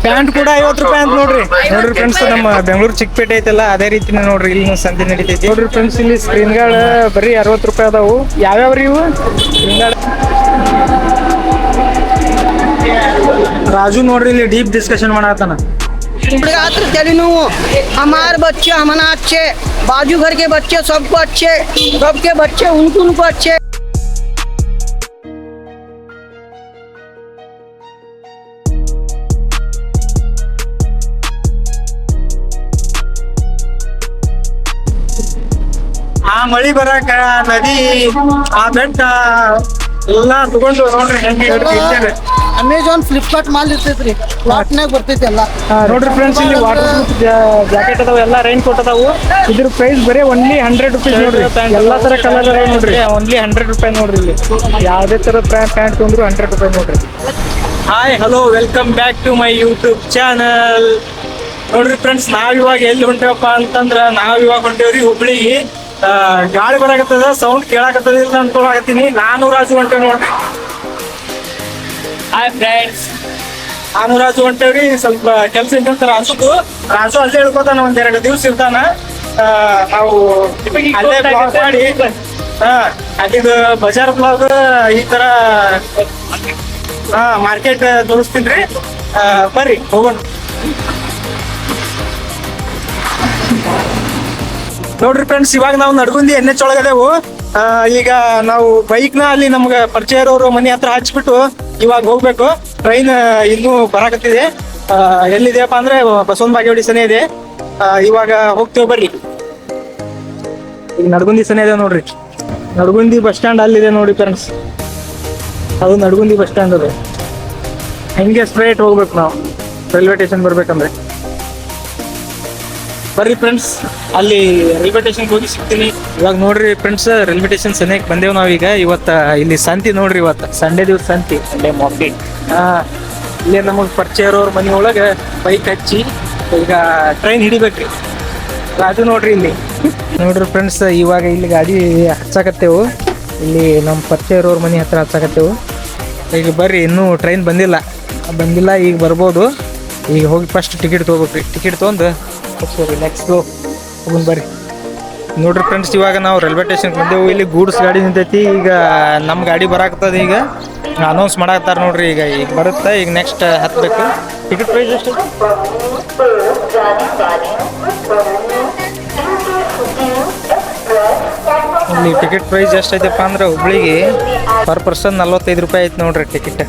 Pant ಕೂಡ 50 ರೂಪಾಯಿ ಅಂತ ನೋಡ್ರಿ ಫ್ರೆಂಡ್ಸ್. ನಮ್ಮ ಬೆಂಗಳೂರು ಚಿಕ್ಕಪೇಟೆ ಐತಲ್ಲ ಅದೇ ರೀತಿನೇ ನೋಡ್ರಿ ಇಲ್ಲಿ ಸಂತೆ ನಡೀತೈತಿ ನೋಡ್ರಿ ಫ್ರೆಂಡ್ಸ್. ಇಲ್ಲಿ ಸ್ಕ್ರೀನ್ಗಳು ಬರೀ 60 ರೂಪಾಯಿ ಅದಾವು. ಯಾವ್ಯಾವ್ರಿ ಇವು ಸ್ಕ್ರೀನ್ಗಳು? ರಾಜು ನೋಡ್ರಿ ಇಲ್ಲಿ ಡೀಪ್ ಡಿಸ್ಕಷನ್ ಮಾಡತ್ತಾನ. हमारे बच्चे हमना अच्छे, बाजू घर के बच्चे सबको अच्छे, सबके बच्चे उनको अच्छे. ಆ ಮಳಿ ಬರಾಕ ನದಿ ಆ ಬೆಟ್ಟ ಎಲ್ಲ ತಗೊಂಡು ನೋಡ್ರಿ ಹೆಂಗೆ ಅಮೆಜಾನ್ ಫ್ಲಿಪ್ಕಾರ್ಟ್ ಮಾಲ್ ಇರ್ತೈತ್ರಿ, ಲಾಟ್ನಾಗ ಬರ್ತೈತಿ ಎಲ್ಲ. ನೋಡ್ರಿ ಫ್ರೆಂಡ್ಸ್ ಇಲ್ಲಿ ವಾಟರ್ ಪ್ರೂಫ್ ಜಾಕೆಟ್ ಅದಾವ, ಎಲ್ಲ ರೈನ್ ಕೋಟ್ ಅದಾವು. ಇದ್ರ ಪ್ರೈಸ್ ಬರೀ ಓನ್ಲಿ 100 ರೂಪಾಯಿ ನೋಡ್ರಿ. ಎಲ್ಲಾ ತರ ಕಲರ್ ನೋಡ್ರಿ, ಓನ್ಲಿ 100 ರೂಪಾಯಿ ನೋಡ್ರಿ. ಇಲ್ಲಿ ಯಾವ್ದೇ ತರ ಪ್ಯಾಂಟ್ ತೊಂದ್ರು 100 ರೂಪಾಯಿ ನೋಡ್ರಿ. Hi hello welcome back to my YouTube channel. ನೋಡ್ರಿ ಫ್ರೆಂಡ್ಸ್, ನಾವಿವಾಗ ಎಲ್ಲಿ ಹೊಂಟೇವಪ್ಪ ಅಂತಂದ್ರ ನಾವಿವಾಗ ಹೊಂಟೇವ್ರಿ ಹುಬ್ಳಿಗೆ. ಗಾಳಿ ಬರಾಕತ್ತದ, ಸೌಂಡ್ ಕೇಳಾಕತ್ತದ ಇಲ್ಲ ಅನ್ಕೊಳಕತ್ತೀನಿ. ನಾನು ರಾಜು ಹೊಂಟೇವ್ ನೋಡ್ರಿ. ಹಾಯ್ ಫ್ರೆಂಡ್ಸ್, ನಾನು ರಾಜು ಹೊಂಟೇವ್ರಿ. ಸ್ವಲ್ಪ ಕೆಲ್ಸ ಇದ್ದಂತ ರಾಜು ಅಲ್ಲೇ ಹೇಳ್ಕೊತಾನ, 1-2 ದಿವ್ಸ ಇರ್ತಾನ. ನಾವು ಅಲ್ಲೇ ಬ್ಲಾಗ್ ಮಾಡಿ ಅಲ್ಲಿದು ಬಜಾರ್ ಬ್ಲಾಗ್ ಈ ತರ ಮಾರ್ಕೆಟ್ ತೋರಿಸ್ತೀನಿ. ಬರ್ರಿ ಹೋಗೋಣ. ನೋಡ್ರಿ ಫ್ರೆಂಡ್ಸ್, ಇವಾಗ ನಾವು ನಡ್ಗುಂದಿ NH ಒಳಗದೇವು. ಈಗ ನಾವು ಬೈಕ್ನ ಅಲ್ಲಿ ನಮ್ಗೆ ಪರಿಚಯ ಇರೋರು ಮನೆ ಹತ್ರ ಹಚ್ಬಿಟ್ಟು ಇವಾಗ ಹೋಗ್ಬೇಕು. ಟ್ರೈನ್ ಇನ್ನೂ ಬರಾಕತ್ತಿದೆ. ಎಲ್ಲಿದೆಯಪ್ಪ ಅಂದ್ರೆ ಬಸವನ ಬಾಗೇವಾಡಿ ಸನೇ ಇದೆ. ಇವಾಗ ಹೋಗ್ತೇವೆ ಬರ್ರಿ. ಈಗ ನಡ್ಗುಂದಿ ಸನೇ ಇದೆ ನೋಡ್ರಿ. ನಡ್ಗುಂದಿ ಬಸ್ ಸ್ಟ್ಯಾಂಡ್ ಅಲ್ಲಿದೆ ನೋಡಿ ಫ್ರೆಂಡ್ಸ್. ಅದು ನಡ್ಗುಂದಿ ಬಸ್ ಸ್ಟ್ಯಾಂಡ್ ಅದು. ಹಿಂಗೆ ಸ್ಟ್ರೈಟ್ ಹೋಗ್ಬೇಕು ನಾವು ರೈಲ್ವೆ ಸ್ಟೇಷನ್ ಬರ್ಬೇಕಂದ್ರೆ. ಬರ್ರಿ ಫ್ರೆಂಡ್ಸ್, ಅಲ್ಲಿ ರೈಲ್ವೆ ಸ್ಟೇಷನ್ಗೆ ಹೋಗಿ ಸಿಗ್ತೀನಿ. ಇವಾಗ ನೋಡ್ರಿ ಫ್ರೆಂಡ್ಸ್, ರೈಲ್ವೆ ಸ್ಟೇಷನ್ ಸನಿಯಕ್ಕೆ ಬಂದೇವು ನಾವೀಗ. ಇವತ್ತು ಇಲ್ಲಿ ಸಂತಿ ನೋಡ್ರಿ, ಇವತ್ತು ಸಂಡೇ ದಿವಸ ಸಂತಿ, ಸಂಡೇ ಮಾರ್ಕೆಟ್. ಇಲ್ಲೇ ನಮಗೆ ಪರಿಚಯ ಇರೋರು ಮನೆ ಒಳಗೆ ಬೈಕ್ ಹಚ್ಚಿ ಈಗ ಟ್ರೈನ್ ಹಿಡಿಬೇಕ್ರಿ. ರಾಜು ನೋಡ್ರಿ ಇಲ್ಲಿ. ನೋಡ್ರಿ ಫ್ರೆಂಡ್ಸ್, ಇವಾಗ ಇಲ್ಲಿ ಗಾಡಿ ಹಚ್ಚಾಕತ್ತೇವು. ಇಲ್ಲಿ ನಮ್ಮ ಪರಿಚಯ ಇರೋರು ಮನೆ ಹತ್ರ ಹಚ್ಚಾಕತ್ತೇವು. ಈಗ ಬರ್ರಿ, ಇನ್ನೂ ಟ್ರೈನ್ ಬಂದಿಲ್ಲ. ಈಗ ಬರ್ಬೋದು. ಈಗ ಹೋಗಿ ಫಸ್ಟ್ ಟಿಕೆಟ್ ತೊಗೋಬೇಕ್ರಿ. ಟಿಕೆಟ್ ತೊಗೊಂಡು ನೆಕ್ಸ್ಟ್ ಹೋಗೋಣ ಬರ್ರಿ. ನೋಡ್ರಿ ಫ್ರೆಂಡ್ಸ್, ಇವಾಗ ನಾವು ರೈಲ್ವೆ ಸ್ಟೇಷನ್ಗೆ ಬಂದೆವು. ಇಲ್ಲಿ ಗೂಡ್ಸ್ ಗಾಡಿ ನಿಂತೈತಿ. ಈಗ ನಮ್ಮ ಗಾಡಿ ಬರಾಕತ್ತದ. ಈಗ ಅನೌನ್ಸ್ ಮಾಡಾಕತ್ತಾರ ನೋಡ್ರಿ. ಈಗ ಬರುತ್ತೆ. ಈಗ ನೆಕ್ಸ್ಟ್ ಹತ್ಬೇಕು. ಟಿಕೆಟ್ ಪ್ರೈಸ್ ಎಷ್ಟು? ಇಲ್ಲಿ ಟಿಕೆಟ್ ಪ್ರೈಸ್ ಎಷ್ಟೈತಪ್ಪ ಅಂದ್ರೆ ಹುಬ್ಳಿಗೆ ಪರ್ ಪರ್ಸನ್ 45 ರೂಪಾಯಿ ಐತೆ ನೋಡ್ರಿ ಟಿಕೆಟ್.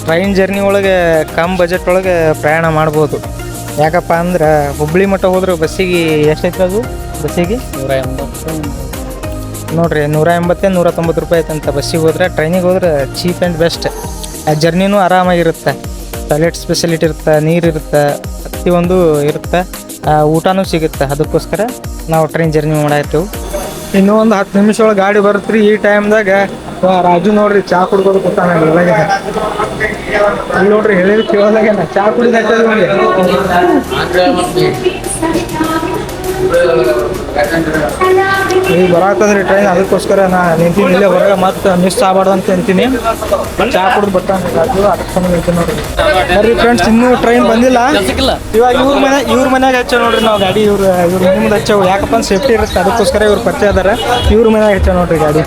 ಟ್ರೈನ್ ಜರ್ನಿ ಒಳಗೆ ಕಮ್ ಬಜೆಟ್ ಒಳಗೆ ಪ್ರಯಾಣ ಮಾಡ್ಬೋದು. ಯಾಕಪ್ಪ ಅಂದ್ರೆ ಹುಬ್ಳಿ ಮಟ್ಟ ಹೋದ್ರೆ ಬಸ್ಸಿಗೆ ಎಷ್ಟೈತೆ? ಅದು ಬಸ್ಸಿಗೆ 180 ನೋಡ್ರಿ. 180-190 ರೂಪಾಯಿ ಐತಂತ ಬಸ್ಸಿಗೆ ಹೋದ್ರೆ. ಟ್ರೈನಿಗೆ ಹೋದ್ರೆ ಚೀಪ್ ಆ್ಯಂಡ್ ಬೆಸ್ಟ್. ಆ ಜರ್ನಿನೂ ಆರಾಮಾಗಿರುತ್ತೆ. ಟಾಯ್ಲೆಟ್ ಸ್ಪೆಷಲಿಟಿ ಇರುತ್ತೆ, ನೀರು ಇರುತ್ತೆ, ಪ್ರತಿಯೊಂದು ಇರುತ್ತೆ, ಊಟನೂ ಸಿಗುತ್ತೆ. ಅದಕ್ಕೋಸ್ಕರ ನಾವು ಟ್ರೈನ್ ಜರ್ನಿ ಮಾಡಾಯ್ತೇವೆ. ಇನ್ನೂ ಒಂದು 10 ನಿಮಿಷ ಒಳಗೆ ಗಾಡಿ ಬರುತ್ತೆ ರೀ. ಈ ಟೈಮ್ದಾಗ ರಾಜು ನೋಡ್ರಿ ಚಾ ಕುಡ್ಕೋದು ಕೊಟ್ಟಾನ. ಅಲ್ಲಿ ನೋಡ್ರಿ ಹೇಳಿದ್ರು ಕೇಳೋದಾಗೇನ ಚಾ ಕುಡಿದ ಈಗ ಬರಾಕದ್ರಿ ಟ್ರೈನ್. ಅದಕ್ಕೋಸ್ಕರ ನಾ ನಿಂತೀನಿ ಇಲ್ಲೇ ಹೊರಗೆ. ಮತ್ತೆ ಮಿಸ್ ಆಗಬಾರ್ದು ಅಂತ ನಿಂತೀನಿ. ಚಾ ಕುಡಿದು ಬರ್ತಾನೆ ರಾಜು, ಅದಕ್ಕೆ ನಿಂತೀನಿ ನೋಡ್ರಿ. ಬರ್ರಿ ಫ್ರೆಂಡ್ಸ್, ಇನ್ನೂ ಟ್ರೈನ್ ಬಂದಿಲ್ಲ. ಇವಾಗ ಇವ್ರ ಮನ್ಯಾಗ ಹಚ್ಚ ನೋಡ್ರಿ ನಾವು ಗಾಡಿ. ಇವ್ರ ನಿಮ್ದು ಹಚ್ಚವು. ಯಾಕಪ್ಪ ಅಂದ್ರೆ ಸೇಫ್ಟಿ ಇರುತ್ತೆ. ಅದಕ್ಕೋಸ್ಕರ ಇವ್ರು ಪರಿಚಯ ಅದಾರ. ಇವ್ರ ಮನ್ಯಾಗ ಹಚ್ಚ ನೋಡ್ರಿ ಗಾಡಿ.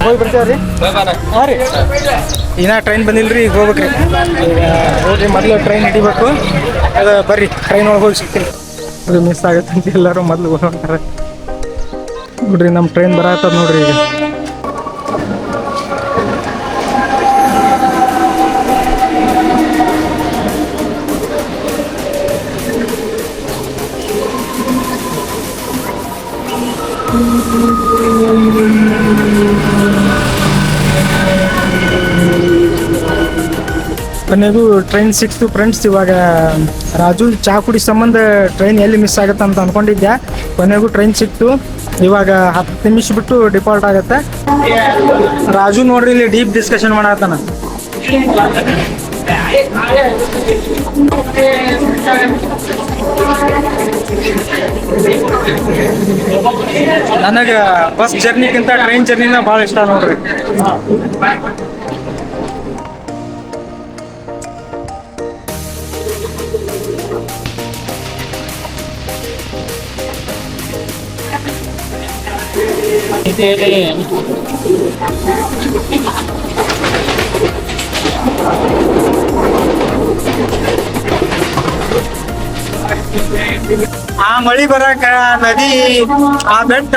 ಹೋಗಿ ಬರ್ತೇವ್ರಿ. ಹಾಂ ರೀ, ಇನ್ನ ಟ್ರೈನ್ ಬಂದಿಲ್ರಿ. ಈಗ ಹೋಗ್ಬೇಕ್ರಿ. ಈಗ ಹೋಗ್ರಿ, ಮೊದಲು ಟ್ರೈನ್ ಹಿಡಿಬೇಕು. ಅದು ಬರ್ರಿ, ಟ್ರೈನ್ ಒಳಗೆ ಹೋಗಿ ಸಿಗ್ತೀನಿ. ಅದು ಮಿಸ್ ಆಗುತ್ತೆ ಅಂತ ಎಲ್ಲರೂ ಮೊದಲು ಹೊಂಟಾರೆ ನೋಡ್ರಿ. ನಮ್ಮ ಟ್ರೈನ್ ಬರತ್ತದ ನೋಡ್ರಿ. ಈಗ ಕೊನೆಗೂ ಟ್ರೈನ್ ಸಿಕ್ತು ಫ್ರೆಂಡ್ಸ್. ಇವಾಗ ರಾಜು ಚಾ ಕುಡಿ ಸಂಬಂಧ ಟ್ರೈನ್ ಎಲ್ಲಿ ಮಿಸ್ ಆಗುತ್ತೆ ಅಂತ ಅಂದ್ಕೊಂಡಿದ್ದೆ. ಕೊನೆಗೂ ಟ್ರೈನ್ ಸಿಕ್ತು. ಇವಾಗ 10 ನಿಮಿಷ ಬಿಟ್ಟು ಡಿಪಾರ್ಟ್ ಆಗುತ್ತೆ. ರಾಜು ನೋಡ್ರಿ ಇಲ್ಲಿ ಡೀಪ್ ಡಿಸ್ಕಷನ್ ಮಾಡತ್ತಾನ. ನನಗೆ ಬಸ್ ಜರ್ನಿಗಿಂತ ಟ್ರೈನ್ ಜರ್ನಿನ ಭಾಳ ಇಷ್ಟ ನೋಡ್ರಿ. ಆ ಮಳಿ ಬರಾಕ ನದಿ ಆ ಬೆಟ್ಟ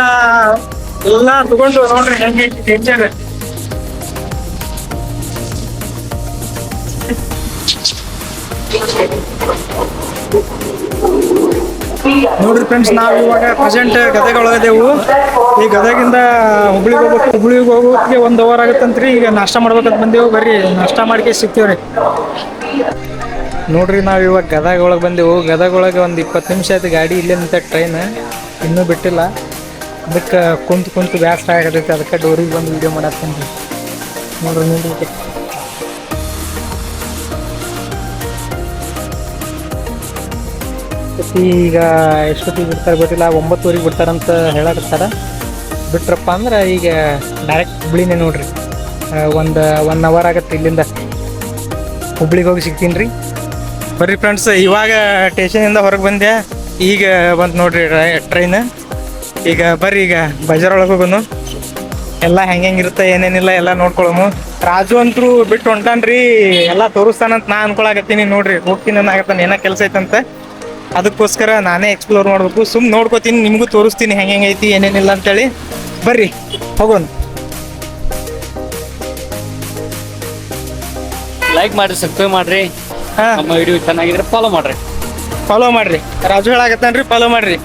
ಎಲ್ಲಾ ತಗೊಂಡು ನೋಡ್ರಿ ಹೆಂಗೆ ಟೆನ್ಷನ್. ನೋಡ್ರಿ ಫ್ರೆಂಡ್ಸ್, ನಾವು ಇವಾಗ ಪ್ರೆಸೆಂಟ್ ಗದಗ ಒಳಗದೇವು. ಈ ಗದಗಿಂದ ಹುಬ್ಳಿಗೆ ಹೋಗೋಕೆ 1 ಅವರ್ ಆಗತ್ತಂತ್ರಿ. ಈಗ ನಾಷ್ಟ ಮಾಡ್ಬೇಕಂತ ಬಂದೇವು. ಬರ್ರಿ ನಾಷ್ಟ ಮಾಡ್ಕೆ ಸಿಗ್ತೇವ್ರಿ. ನೋಡ್ರಿ, ನಾವು ಇವಾಗ ಗದಗ ಒಳಗೆ ಬಂದೆವು. ಗದಗ ಒಳಗೆ ಒಂದು 20 ನಿಮಿಷ ಆಯ್ತು ಗಾಡಿ ಇಲ್ಲೇ ನಿಂತ. ಟ್ರೈನ್ ಇನ್ನೂ ಬಿಟ್ಟಿಲ್ಲ. ಅದಕ್ಕೆ ಕುಂತು ಬ್ಯಾಸರ ಆಗತೈತಿ. ಅದಕ್ಕೆ ಡೋರಿಗೆ ಬಂದು ವಿಡಿಯೋ ಮಾಡತ್ತೀನಿ. ನೋಡ್ರಿ ಈಗ ಎಷ್ಟೊತ್ತಿಗೆ ಬಿಡ್ತಾರೆ ಗೊತ್ತಿಲ್ಲ. 9:00 ಬಿಡ್ತಾರಂತ ಹೇಳಕತ್ತಾರ. ಬಿಟ್ರಪ್ಪ ಅಂದ್ರೆ ಈಗ ಡೈರೆಕ್ಟ್ ಹುಬ್ಳಿನೇ ನೋಡ್ರಿ. ಒನ್ ಅವರ್ ಆಗತ್ತೆ ಇಲ್ಲಿಂದ. ಹುಬ್ಳಿಗೆ ಹೋಗಿ ಸಿಗ್ತೀನಿ ರೀ. ಬರ್ರಿ ಫ್ರೆಂಡ್ಸ್, ಇವಾಗ ಸ್ಟೇಷನಿಂದ ಹೊರಗೆ ಬಂದೆ. ಈಗ ಬಂತು ನೋಡ್ರಿ ಟ್ರೈನ್. ಈಗ ಬರ್ರಿ, ಈಗ ಬಜಾರ್ ಒಳಗೆ ಹೋಗೋನು. ಎಲ್ಲ ಹೆಂಗಿರುತ್ತೆ ಏನೇನಿಲ್ಲ ಎಲ್ಲ ನೋಡ್ಕೊಳ್ಳೋನು. ರಾಜು ಅಂತೂ ಬಿಟ್ಟು ಹೊಂಟಾನ್ರಿ. ಎಲ್ಲ ತೋರಿಸ್ತಾನಂತ ನಾ ಅನ್ಕೊಳಕತ್ತೀನಿ. ನೋಡ್ರಿ, ಹೋಗ್ತೀನಿ ಅನ್ನಕತ್ತಾನ. ಏನೋ ಕೆಲಸ ಐತಂತೆ. ಅದಕ್ಕೋಸ್ಕರ ನಾನೇ ಎಕ್ಸ್ಪ್ಲೋರ್ ಮಾಡಬೇಕು. ನೋಡ್ಕೋತೀನಿ, ನಿಮಗೂ ತೋರಿಸ್ತೀನಿ ಹೆಂಗೈತಿ ಏನೇನಿಲ್ಲ ಅಂತೇಳಿ. ಬರ್ರಿ ಹೋಗೋಣ. ಲೈಕ್ ಮಾಡ್ರಿ, ಸಬ್ಸ್ಕ್ರೈಬ್ ಮಾಡ್ರಿ. ನಮ್ಮ ವಿಡಿಯೋ ಚೆನ್ನಾಗಿದ್ರೆ ಫಾಲೋ ಮಾಡ್ರಿ. ರಾಜು ಹೇಳಾಕತ್ತಾನ್ರಿ, ಫಾಲೋ ಮಾಡ್ರಿ.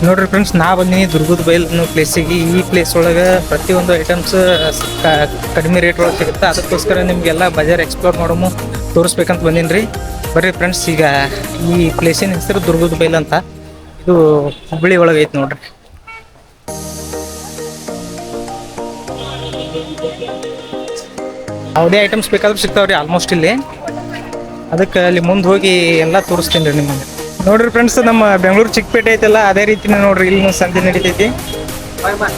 ನೋಡ್ರಿ ಫ್ರೆಂಡ್ಸ್, ನಾ ಬಂದೀನಿ ದುರ್ಗದ ಬೈಲ್ ಅನ್ನೋ ಪ್ಲೇಸಿಗೆ. ಈ ಪ್ಲೇಸ್ ಒಳಗೆ ಪ್ರತಿಯೊಂದು ಐಟಮ್ಸ್ ಕಡಿಮೆ ರೇಟ್ ಒಳಗೆ ಸಿಗುತ್ತೆ. ಅದಕ್ಕೋಸ್ಕರ ನಿಮಗೆಲ್ಲ ಬಜಾರ್ ಎಕ್ಸ್ಪ್ಲೋರ್ ಮಾಡೋಮು ತೋರಿಸ್ಬೇಕಂತ ಬಂದೀನಿ ರೀ. ಬರ್ರಿ ಫ್ರೆಂಡ್ಸ್, ಈಗ ಈ ಪ್ಲೇಸಿನ ಹೆಸರು ದುರ್ಗದ ಬೈಲ್ ಅಂತ. ಇದು ಹುಬ್ಬಳ್ಳಿ ಒಳಗೆ ಐತೆ ನೋಡ್ರಿ. ಯಾವುದೇ ಐಟಮ್ಸ್ ಬೇಕಾದ್ರೂ ಸಿಗ್ತಾವ್ರಿ ಆಲ್ಮೋಸ್ಟ್ ಇಲ್ಲಿ. ಅದಕ್ಕೆ ಅಲ್ಲಿ ಮುಂದೆ ಹೋಗಿ ಎಲ್ಲ ತೋರಿಸ್ತೀನಿ ರೀ ನಿಮಗೆ. ನೋಡ್ರಿ ಫ್ರೆಂಡ್ಸ್, ನಮ್ಮ ಬೆಂಗಳೂರು ಚಿಕ್ಕಪೇಟೆ ಐತಲ್ಲ ಅದೇ ರೀತಿನೇ ನೋಡ್ರಿ. ಇಲ್ಲಿ ಸಂತೆ ನಡೀತೈತಿ.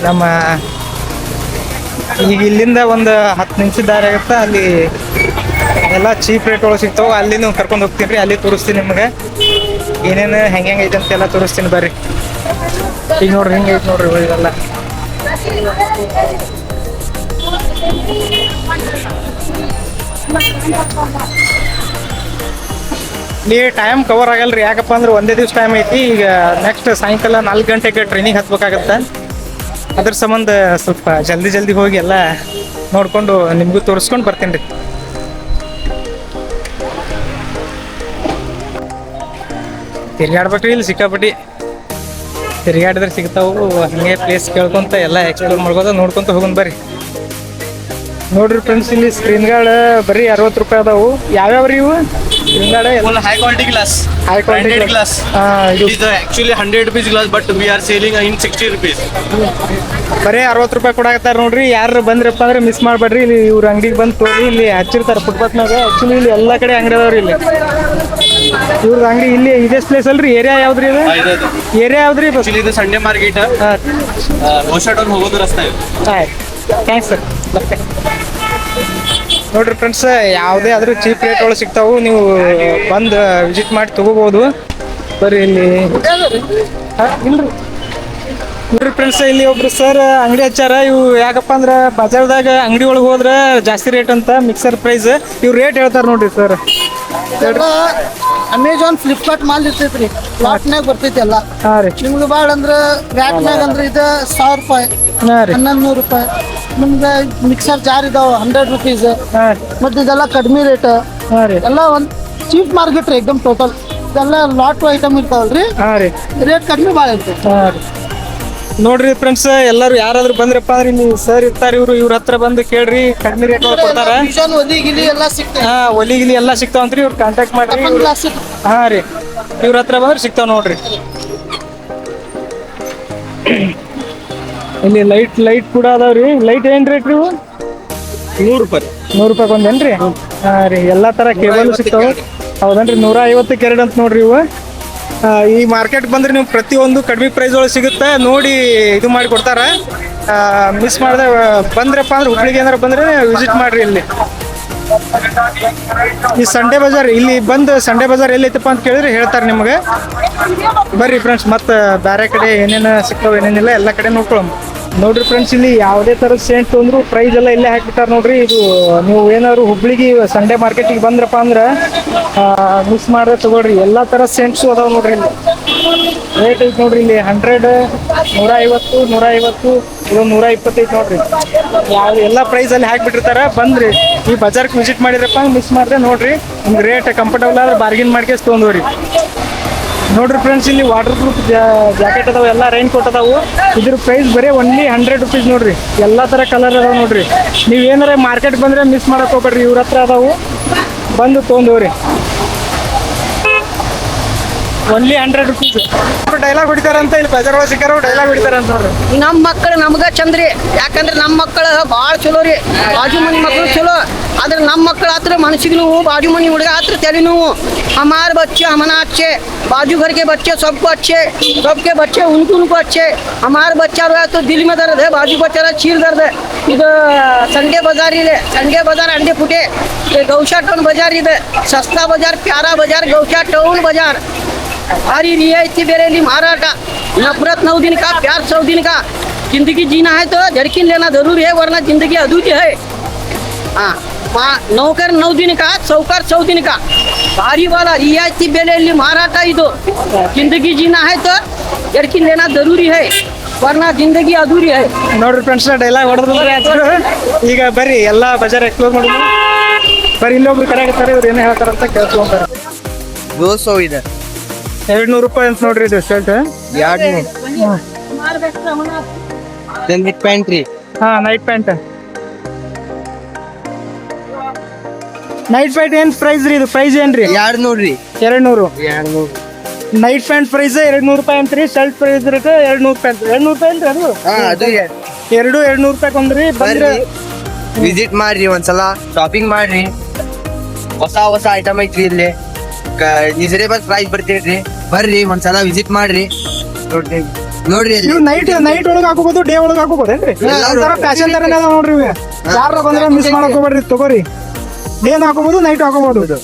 ನಮ್ಮ ಈಗ ಇಲ್ಲಿಂದ ಒಂದು 10 ನಿಮಿಷದ ದಾರಿ ಆಗುತ್ತೆ. ಅಲ್ಲಿ ಎಲ್ಲ ಚೀಪ್ ರೇಟ್ ಒಳಗೆ ಸಿಗ್ತಾವೆ. ಅಲ್ಲಿ ನೀವು ಕರ್ಕೊಂಡು ಹೋಗ್ತೀನಿ ರೀ. ಅಲ್ಲಿ ತೋರಿಸ್ತೀನಿ ನಿಮಗೆ ಏನೇನು ಹೆಂಗೆ ಐತೆ ಅಂತ ಎಲ್ಲ ತೋರಿಸ್ತೀನಿ. ಬರ್ರಿ. ಈಗ ನೋಡ್ರಿ ಹಿಂಗೆ ಐತೆ ನೋಡ್ರಿ ಇದೆಲ್ಲ. ಇಲ್ಲಿ ಟೈಮ್ ಕವರ್ ಆಗಲ್ರಿ. ಯಾಕಪ್ಪ ಅಂದ್ರೆ ಒಂದೇ ದಿವ್ಸ ಟೈಮ್ ಐತಿ. ಈಗ ನೆಕ್ಸ್ಟ್ ಸಾಯಂಕಾಲ 4 ಗಂಟೆಗೆ ಟ್ರೈನಿಗೆ ಹತ್ಬೇಕಾಗತ್ತೆ. ಅದ್ರ ಸಂಬಂಧ ಸ್ವಲ್ಪ ಜಲ್ದಿ ಹೋಗಿ ಎಲ್ಲ ನೋಡ್ಕೊಂಡು ನಿಮಗೂ ತೋರಿಸ್ಕೊಂಡು ಬರ್ತೀನಿ ರೀ. ತಿರ್ಗಾಡ್ಬೇಕ್ರಿ ಇಲ್ಲಿ ಸಿಕ್ಕಾಪಟ್ಟಿ. ತಿರ್ಗಾಡಿದ್ರೆ ಸಿಗ್ತಾವು. ಹಂಗೆ ಪ್ಲೇಸ್ ಕೇಳ್ಕೊಂತ ಎಲ್ಲ ಎಕ್ಸ್ಪ್ಲೋರ್ ಮಾಡ್ಕೋತ ನೋಡ್ಕೊಂತ ಹೋಗೋಣ ಬರ್ರಿ. ನೋಡ್ರಿ ಫ್ರೆಂಡ್ಸ್, ಇಲ್ಲಿ ಸ್ಕ್ರೀನ್ ಗಾರ್ಡ್ ಬರೀ 60 ರೂಪಾಯಿ ಅದಾವು. ಯಾವ್ಯಾವ ರೀ ಇವು screen guard? high quality glass. High quality branded glass. ಇದು It is actually 100 rupees glass, but we are selling in 60 rupees. ಬರೀ 60 ರೂಪಾಯಿ ಕೊಡಾಕತ್ತಾರ ನೋಡ್ರಿ. ಯಾರು ಬಂದ್ರಪ್ಪ ಅಂದ್ರೆ ಮಿಸ್ ಮಾಡ್ಬೇಡ್ರಿ. ಇಲ್ಲಿ ಇವ್ರ ಅಂಗಡಿಗೆ ಬಂದು ತೋರಿ. ಇಲ್ಲಿ ಹಚ್ಚಿರ್ತಾರೆ ಫುಟ್ಪಾತ್ನಾಗ. ಆಕ್ಚುಲಿ ಇಲ್ಲಿ ಎಲ್ಲ ಕಡೆ ಅಂಗಡಿ ಅದಾವ್ರಿ. ಇಲ್ಲಿ ಇವ್ರ ಅಂಗಡಿ ಇಲ್ಲಿ ಇದೇ ಪ್ಲೇಸ್ ಅಲ್ರಿ. ಏರಿಯಾ ಯಾವ್ದ್ರಿ ಇದು? ಏರಿಯಾ ಯಾವ್ದ್ರಿ? Actually ಇದು ಸಂಡೇ ಮಾರ್ಕೆಟ್. ಗೋಶಾಡೋನ್ ಹೋಗೋದು ರಸ್ತೆ. Thanks sir. ನೋಡ್ರಿ ಫ್ರೆಂಡ್ಸ್, ಯಾವುದೇ ಆದ್ರೂ ಚೀಪ್ ರೇಟ್ ಒಳಗೆ ಸಿಗ್ತಾವು. ನೀವು ಬಂದು ವಿಸಿಟ್ ಮಾಡಿ ತಗೋಬಹುದು. ಬರ್ರಿ ಇಲ್ಲಿ. ಇಲ್ರಿ ನೋಡ್ರಿ ಫ್ರೆಂಡ್ಸ್, ಇಲ್ಲಿ ಒಬ್ರು ಸರ್ ಅಂಗಡಿ ಹಚ್ಚಾರ. ಇವು ಯಾಕಪ್ಪ ಅಂದ್ರೆ ಬಜಾರ್ದಾಗ ಅಂಗಡಿ ಒಳಗೆ ಹೋದ್ರೆ ಜಾಸ್ತಿ ರೇಟ್ ಅಂತ ಮಿಕ್ಸರ್ ಪ್ರೈಸ್. ಇವ್ ರೇಟ್ ಹೇಳ್ತಾರ ನೋಡ್ರಿ ಸರ್. ಅಮೆಝಾನ್ ಫ್ಲಿಪ್ಕಾರ್ಟ್ ಮಾಲ್ ಇರ್ತೈತ್ರಿ. ಲಾಟ್ನಾಗ ಬರ್ತೈತಿ ಎಲ್ಲ. ಹಾಂ ರೀ. ನಿಮ್ಗೆ ಭಾಳ ಅಂದ್ರೆ ವ್ಯಾಟ್ನಾಗ ಅಂದ್ರೆ ಇದು 1000 ರೂಪಾಯಿ, ಹಾಂ ರೀ. 1100 ರೂಪಾಯಿ. ನಿಮ್ಗೆ ಮಿಕ್ಸರ್ ಜಾರ್ ಇದಾವ 100 ರುಪೀಸ್. ಹಾಂ ಮತ್ತೆ ಇದೆಲ್ಲ ಕಡಿಮೆ ರೇಟ್. ಹಾಂ ರೀ. ಎಲ್ಲ ಒಂದು ಚೀಪ್ ಮಾರ್ಕೆಟ್ ರೀ. ಎಕ್ದಮ್ ಟೋಟಲ್ ಇದೆಲ್ಲ ಲಾಟ್ ಐಟಮ್ ಇರ್ತಾವಲ್ರಿ. ಹಾಂ ರೀ. ರೇಟ್ ಕಡಿಮೆ ಭಾಳ ಇರ್ತೈತಿ. ಹಾಂ ರೀ. ನೋಡ್ರಿ ಫ್ರೆಂಡ್ಸ್, ಎಲ್ಲರೂ ಯಾರಾದ್ರೂ ಬಂದ್ರಪ್ಪ ಅಂದ್ರೆ ನೀವು ಸರ್ ಇರ್ತಾರೆ. ಇವ್ರ ಹತ್ರ ಬಂದು ಕೇಳ್ರಿ. ಕಡಿಮೆ ರೇಟ್ ಒಳಗೆ ಕೊಡ್ತಾರ. ಒಲಿ ಗಿಲಿ ಎಲ್ಲ ಸಿಗ್ತೈತಿ. ಒಲಿ ಗಿಲಿ ಎಲ್ಲ ಸಿಗ್ತಾವಂತ್ರಿ. ಇವ್ರು ಕಾಂಟ್ಯಾಕ್ಟ್ ಮಾಡ್ರಿ. ಹಾಂ ರೀ. ಇವ್ರ ಹತ್ರ ಬಂದ್ರೆ ಸಿಗ್ತಾವ ನೋಡ್ರಿ. ಇಲ್ಲಿ ಲೈಟ್ ಕೂಡ ಅದಾವ್ರಿ. ಲೈಟ್ ಏನ್ ರೇಟ್ ರೀ? 100 ರೂಪಾಯಿ. 100 ರೂಪಾಯಿ ಒಂದೇನ್ರಿ? ಹಾಂ ರೀ. ಎಲ್ಲ ತರ ಕೇಬಲ್ ಸಿಗ್ತಾವ. ಹೌದನ್ರಿ. 152 ಅಂತ ನೋಡ್ರಿ ಇವು. ಈ ಮಾರ್ಕೆಟ್ ಬಂದ್ರೆ ನೀವು ಪ್ರತಿಯೊಂದು ಕಡಿಮೆ ಪ್ರೈಸ್ ಒಳಗೆ ಸಿಗುತ್ತೆ. ನೋಡಿ ಇದು ಮಾಡಿ ಕೊಡ್ತಾರ. ಮಿಸ್ ಮಾಡಿದೆ ಬಂದ್ರಪ್ಪ ಅಂದ್ರೆ ಹುಬ್ಳಿಗೆ ಏನಾರ ಬಂದ್ರೆ ವಿಸಿಟ್ ಮಾಡ್ರಿ. ಇಲ್ಲಿ ಈ ಸಂಡೆ ಬಜಾರ್ ಇಲ್ಲಿ ಬಂದು ಸಂಡೆ ಬಜಾರ್ ಎಲ್ಲೈತಪ್ಪ ಅಂತ ಕೇಳಿದ್ರೆ ಹೇಳ್ತಾರೆ ನಿಮಗೆ. ಬರ್ರಿ ಫ್ರೆಂಡ್ಸ್, ಮತ್ತೆ ಬೇರೆ ಕಡೆ ಏನೇನು ಸಿಗ್ತಾವೆ ಏನೇನಿಲ್ಲ ಎಲ್ಲ ಕಡೆ ನೋಡ್ಕೊಳ್ಳೋಣ. ನೋಡ್ರಿ ಫ್ರೆಂಡ್ಸ್, ಇಲ್ಲಿ ಯಾವುದೇ ಥರದ ಸೆಂಟ್ ತೊಂದ್ರು ಪ್ರೈಸ್ ಎಲ್ಲ ಇಲ್ಲೇ ಹಾಕ್ಬಿಟ್ಟಾರೆ ನೋಡ್ರಿ. ಇದು ನೀವು ಏನಾದ್ರು ಹುಬ್ಳಿಗೆ ಸಂಡೆ ಮಾರ್ಕೆಟಿಗೆ ಬಂದ್ರಪ್ಪ ಅಂದ್ರೆ ಮಿಸ್ ಮಾಡಿದ್ರೆ ತಗೊಳ್ರಿ. ಎಲ್ಲ ಥರ ಸೆಂಟ್ಸು ಅದಾವೆ ನೋಡ್ರಿ. ಇಲ್ಲಿ ರೇಟ್ ಐತೆ ನೋಡ್ರಿ. ಇಲ್ಲಿ 100, 150, 150, ಇದು 125 ನೋಡ್ರಿ. ಎಲ್ಲ ಪ್ರೈಸ್ ಅಲ್ಲಿ ಹಾಕ್ಬಿಟ್ಟಿರ್ತಾರೆ. ಬಂದ್ರಿ ಈ ಬಜಾರ್ಗೆ ವಿಸಿಟ್ ಮಾಡಿದ್ರಪ್ಪ ಮಿಸ್ ಮಾಡಿದ್ರೆ ನೋಡ್ರಿ, ನಿಮ್ಗೆ ರೇಟ್ ಕಂಫರ್ಟಬಲ್ ಆದ್ರೆ ಬಾರ್ಗಿನ್ ಮಾಡ್ಕೇಸ್ ತೊಗೊಂಡ್ರಿ. ನೋಡ್ರಿ ಫ್ರೆಂಡ್ಸ್, ಇಲ್ಲಿ ವಾಟರ್ ಪ್ರೂಫ್ ಜಾಕೆಟ್ ಅದಾವ, ಎಲ್ಲ ರೈನ್ ಕೋಟ್ ಅದಾವು. ಇದ್ರ ಪ್ರೈಸ್ ಬರೀ ಓನ್ಲಿ 100 ರುಪೀಸ್ ನೋಡ್ರಿ. ಎಲ್ಲ ಥರ ಕಲರ್ ಅದಾವ ನೋಡ್ರಿ. ನೀವು ಏನಾರ ಮಾರ್ಕೆಟ್ ಬಂದ್ರೆ ಮಿಸ್ ಮಾಡಕ್ ಹೋಗ್ಬೇಡ್ರಿ, ಇವ್ರ ಹತ್ರ ಅದಾವು, ಬಂದು ತೊಗೊಂಡವ್ರಿ. Only 100 rupees. ಡೈಲಾಗ್ ಹೊಡಿತಾರಂತ ಇಲ್ಲಿ ಬಜಾರ್ ಒಳಗೆ ಸಿಕ್ಕಾರ, ಡೈಲಾಗ್ ಹೊಡಿತಾರಂತ ನೋಡ್ರಿ. ನಮ್ಮ ಮಕ್ಕಳು ನಮ್ಗ ಚಂದ್ರಿ, ಯಾಕಂದ್ರೆ ನಮ್ಮ ಮಕ್ಕಳು ಭಾಳ ಚಲೋ ರೀ. ಬಾಜು ಮನಿ ಮಕ್ಕಳು ಚಲೋ, ಆದ್ರೆ ನಮ್ಮ ಮಕ್ಕಳು ಹತ್ರ ಮನಸ್ಸಿಗೆ ನೋವು, ಬಾಜು ಮನಿ ಹುಡುಗ ಹತ್ರ ತಲೆ ನೋವು. हमार बच्चे हमना अच्छे, बाजू घर के बच्चे सबको अच्छे, सबके बच्चे उनको अच्छे. हमार बच्चा रहा तो दिल में दर्द है, बाजू बच्चा रहा चीर दर्द है. ಇದು ಸಂಡೆ ಬಜಾರ್ ಇದೆ, ಸಂಡೆ ಬಜಾರ್ ಅಂಡೆ ಫುಟೆ. गौशा टाउन बाजार ಇದೆ, सस्ता बाजार, प्यारा बाजार, गौशा टाउन बाजार. भारी रियायती बेरेली माराट. नफरत 9 दिन का, प्यार 100 दिन का. जिंदगी जीना है तो जर्किन लेना जरूरी है, वरना जिंदगी अधूरी है. हाँ, नौकर 9 दिन का, सौकर 100 दिन का. भारी वाला रियायती बेलेली माराट ಇದು. जिंदगी जीना है तो जर्किन लेना जरूरी है, वरना जिंदगी अधूरी है. ನೋಡ್ರಿ ಫ್ರೆಂಡ್ಸ್, ಡೈಲಾಗ್ ಹೊಡೆದ್ರೆ ಈಗ ಬರ್ರಿ ಎಲ್ಲ ಬಜಾರ್ ಎಕ್ಸ್ಪ್ಲೋರ್ ಮಾಡೋದು. ಬರ್ರಿ, ಇಲ್ಲೊಬ್ರು ಕರೆಯಾಗತ್ತಾರೆ, ಇವ್ರು ಏನೇ ಹೇಳ್ತಾರಂತ ಕೇಳ್ಕೊಂತಾರೆ. 200 ಇದೆ, 200 ರೂಪಾಯಿ ಅಂತ ನೋಡ್ರಿ ಇದು ಶರ್ಟ್. 200. ನೈಟ್ ಪ್ಯಾಂಟ್ ರೀ. ಹಾ, ನೈಟ್ ಪ್ಯಾಂಟ್. ನೈಟ್ ಪ್ಯಾಂಟ್ ಏನ್ ಪ್ರೈಸ್ ರೀ? ಇದು ಪ್ರೈಸ್ ಏನ್ರಿ? 200 ರೀ. 200. 200. ನೈಟ್ ಪ್ಯಾಂಟ್ ಪ್ರೈಸ್ 200 ರೂಪಾಯಿ ಅಂತ್ರಿ. ಶರ್ಟ್ ಪ್ರೈಸ್ ಇರುತ್ತೆ 200 ರೂಪಾಯಿ ಅಂತ. 200 ರೂಪಾಯಿ ಅಂತ್ರಿ ಅದು. ಹಾ, ಅದು ಎರಡು 200 ರೂಪಾಯಿ ಕೊಂದ್ರಿ. ಬಂದ್ರೆ ವಿಸಿಟ್ ಮಾಡ್ರಿ, ಒಂದ್ಸಲ ಶಾಪಿಂಗ್ ಮಾಡ್ರಿ. ಹೊಸ ಐಟಮ್ ಐತ್ರಿ ಇಲ್ಲಿ. ರೀಸನೇಬಲ್ ಪ್ರೈಸ್ ಬರ್ತೀರಿ. ಬರ್ರಿ ಒಂದ್ಸಲ ವಿಸಿಟ್ ಮಾಡ್ರಿ, ನೋಡ್ರಿ. ನೀವು ನೈಟ್ ಒಳಗೆ ಹಾಕೋಬಹುದು, ಡೇ ಒಳಗೆ ಹಾಕೋಬಹುದೇನ್ರಿ? ಫ್ಯಾಷನ್ ತರ ನೋಡ್ರಿ. ಯಾರು ಬಂದ್ರೆ ಮಿಸ್ ಮಾಡಕ್ ಹೋಗ್ಬೇಡ್ರಿ, ತಗೋರಿ. ಡೇ ಹಾಕೋಬಹುದು, ನೈಟ್ ಹಾಕೋಬಹುದು.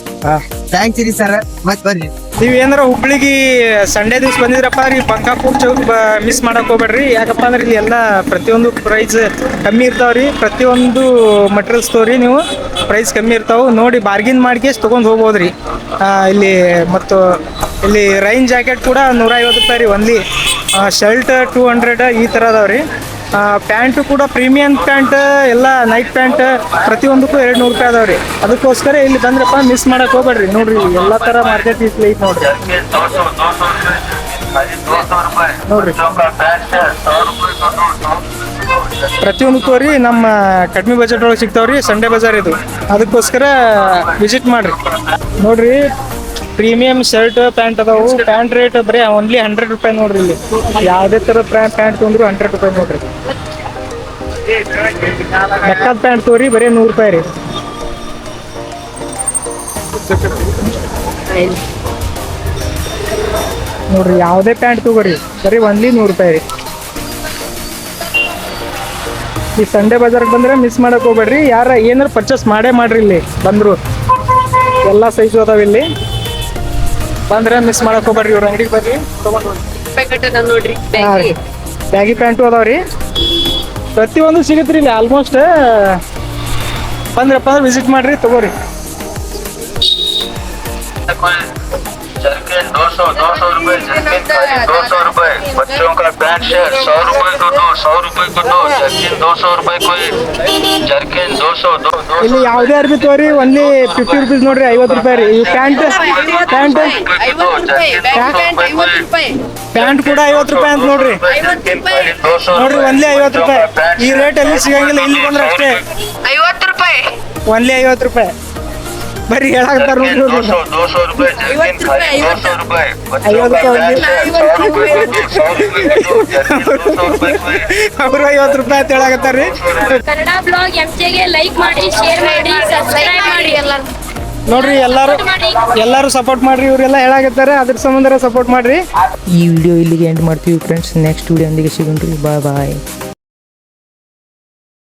ಥ್ಯಾಂಕ್ಸ್ ರೀ ಸರ್, ಮತ್ ಬರ್ರಿ. ನೀವ್ ಏನಾರ ಹುಬ್ಳಿಗೆ ಸಂಡೇ ದಿವ್ಸ ಬಂದಿದ್ರಪ್ಪ ರೀ, ಬಂಕಾಪುರ್ ಚೌಕ್ ಮಿಸ್ ಮಾಡಕ್ ಹೋಗ್ಬೇಡ್ರಿ. ಯಾಕಪ್ಪ ಅಂದ್ರೆ ಇಲ್ಲಿ ಎಲ್ಲ ಪ್ರತಿಯೊಂದು ಪ್ರೈಸ್ ಕಮ್ಮಿ ಇರ್ತಾವ್ರಿ. ಪ್ರತಿಯೊಂದು ಮಟೀರಿಯಲ್ಸ್ ತೋರಿ, ನೀವು ಪ್ರೈಸ್ ಕಮ್ಮಿ ಇರ್ತಾವ ನೋಡಿ, ಬಾರ್ಗಿನ್ ಮಾಡ್ಕೇಸ್ ತಗೊಂಡ್ ಹೋಗ್ಬೋದ್ರಿ. ಇಲ್ಲಿ ಮತ್ತು ಇಲ್ಲಿ ರೈನ್ ಜಾಕೆಟ್ ಕೂಡ 150 ರೂಪಾಯಿ ರೀ ಒನ್ಲಿ. ಶರ್ಟ್ 200 ಈ ಥರ ಅದಾವ್ರಿ. ಪ್ಯಾಂಟು ಕೂಡ ಪ್ರೀಮಿಯಂ ಪ್ಯಾಂಟ್, ಎಲ್ಲ ನೈಟ್ ಪ್ಯಾಂಟ್ ಪ್ರತಿಯೊಂದಕ್ಕೂ 200 ರೂಪಾಯಿ ಅದಾವ್ರಿ. ಅದಕ್ಕೋಸ್ಕರ ಇಲ್ಲಿ ಬಂದ್ರಪ್ಪ ಮಿಸ್ ಮಾಡಕ್ ಹೋಗ್ಬೇಡ್ರಿ. ನೋಡ್ರಿ ಎಲ್ಲ ತರ ಮಾರ್ಕೆಟ್ ಐತಿ ನೋಡ್ರಿ. ನೋಡ್ರಿ ಪ್ರತಿಯೊಂದು ತೋರಿ ನಮ್ಮ ಕಡಿಮೆ ಬಜೆಟ್ ಒಳಗೆ ಸಿಗ್ತಾವ್ರಿ. ಸಂಡೆ ಬಜಾರ್ ಇದು, ಅದಕ್ಕೋಸ್ಕರ ವಿಸಿಟ್ ಮಾಡ್ರಿ. ನೋಡ್ರಿ ಪ್ರೀಮಿಯಂ ಶರ್ಟ್ ಪ್ಯಾಂಟ್ ಅದಾವು. ಪ್ಯಾಂಟ್ ರೇಟ್ ಬರೀ ಓನ್ಲಿ 100 ರೂಪಾಯಿ ನೋಡ್ರಿ. ಇಲ್ಲಿ ಯಾವುದೇ ತರ ಪ್ಯಾಂಟ್ ತೊಂದ್ರು 100 ರೂಪಾಯಿ ನೋಡ್ರಿ. ಮೆಕ್ಕದ ಪ್ಯಾಂಟ್ ತೋರಿ ಬರೀ 100 ರೂಪಾಯಿ ರೀ. ನೋಡ್ರಿ ಯಾವುದೇ ಪ್ಯಾಂಟ್ ತಗೋರಿ ಬರೀ ಓನ್ಲಿ 100 ರೂಪಾಯಿ ರೀ. ಈ ಸಂಡೆ ಬಜಾರ್ಗೆ ಬಂದ್ರೆ ಮಿಸ್ ಮಾಡಕ್ ಹೋಗ್ಬೇಡ್ರಿ. ಯಾರ ಏನಾರು ಪರ್ಚೇಸ್ ಮಾಡೇ ಮಾಡ್ರಿ. ಇಲ್ಲಿ ಬಂದ್ರು ಎಲ್ಲ ಸೈಜು ಅದಾವ. ಇಲ್ಲಿ ಬಂದ್ರೆ ಮಿಸ್ ಮಾಡಕ್ ಹೋಗ್ಬೇಡ್ರಿ. ಇವ್ರ ಅಂಗಡಿಗೆ ಬರ್ರಿ, ನೋಡ್ರಿ. ಬ್ಯಾಗಿ ಪ್ಯಾಂಟು ಅದಾವ್ರಿ. ಪ್ರತಿಯೊಂದು ಸಿಗತ್ರಿ ಇಲ್ಲಿ ಆಲ್ಮೋಸ್ಟ್. ಬಂದ್ರಪ್ಪ ಅಂದ್ರೆ ವಿಸಿಟ್ ಮಾಡ್ರಿ, ತಗೋರಿ. जर्किन 200 रुपए, जर्किन 200 रुपए. बच्चों का पैंट शर्ट 100 रुपए को दो, 100 रुपए को दो. जर्किन 200 रुपए कोई, जर्किन 200. ಇಲ್ಲಿ ಯಾವುದೇ ಅರ್ಬಿ ತೋರಿ ಓನ್ಲಿ 50 ರೂಪೀಸ್ ನೋಡ್ರಿ. 50 ರೂಪಾಯಿ ರೀ. ಈ ಪ್ಯಾಂಟ್ ಕೂಡ 50 ರೂಪಾಯಿ ಅಂತ ನೋಡ್ರಿ. ನೋಡ್ರಿ ಓನ್ಲಿ 50 ರೂಪಾಯಿ. ಈ ರೇಟ್ ಎಲ್ಲಿ ಸಿಗಂಗಿಲ್ಲ, ಇಲ್ಲಿ ಬಂದ್ರೆ ಅಷ್ಟೇ 50 ರೂಪಾಯಿ. ಓನ್ಲಿ 50 ರೂಪಾಯಿ. ಬರೀ ಹೇಳಾಕತ್ತಾರ ನೋಡ್ರಿ. 200 रुपए, जर्किन 200 रुपए. 50 ರೂಪಾಯಿ. ಅವರು 50 ರೂಪಾಯಿ ಅಂತ ಹೇಳಾಕತ್ತಾರ್ರಿ. ಕನ್ನಡ ಬ್ಲಾಗ್ ಎಂಜೆಗೆ ಲೈಕ್ ಮಾಡಿ, ಶೇರ್ ಮಾಡಿ, ಸಬ್ಸ್ಕ್ರೈಬ್ ಮಾಡಿ. ನೋಡ್ರಿ ಎಲ್ಲರೂ ಸಪೋರ್ಟ್ ಮಾಡ್ರಿ. ಇವರೆಲ್ಲ ಹೇಳಾಕತ್ತಾರೆ, ಅದ್ರ ಸಂಬಂಧ ಸಪೋರ್ಟ್ ಮಾಡ್ರಿ. ಈ ವಿಡಿಯೋ ಇಲ್ಲಿಗೆ ಎಂಡ್ ಮಾಡ್ತೀವಿ ಫ್ರೆಂಡ್ಸ್. ನೆಕ್ಸ್ಟ್ ವಿಡಿಯೋ ಒಂದಿಗೆ ಸಿಗೋಣ್ರಿ. ಬಾಯ್.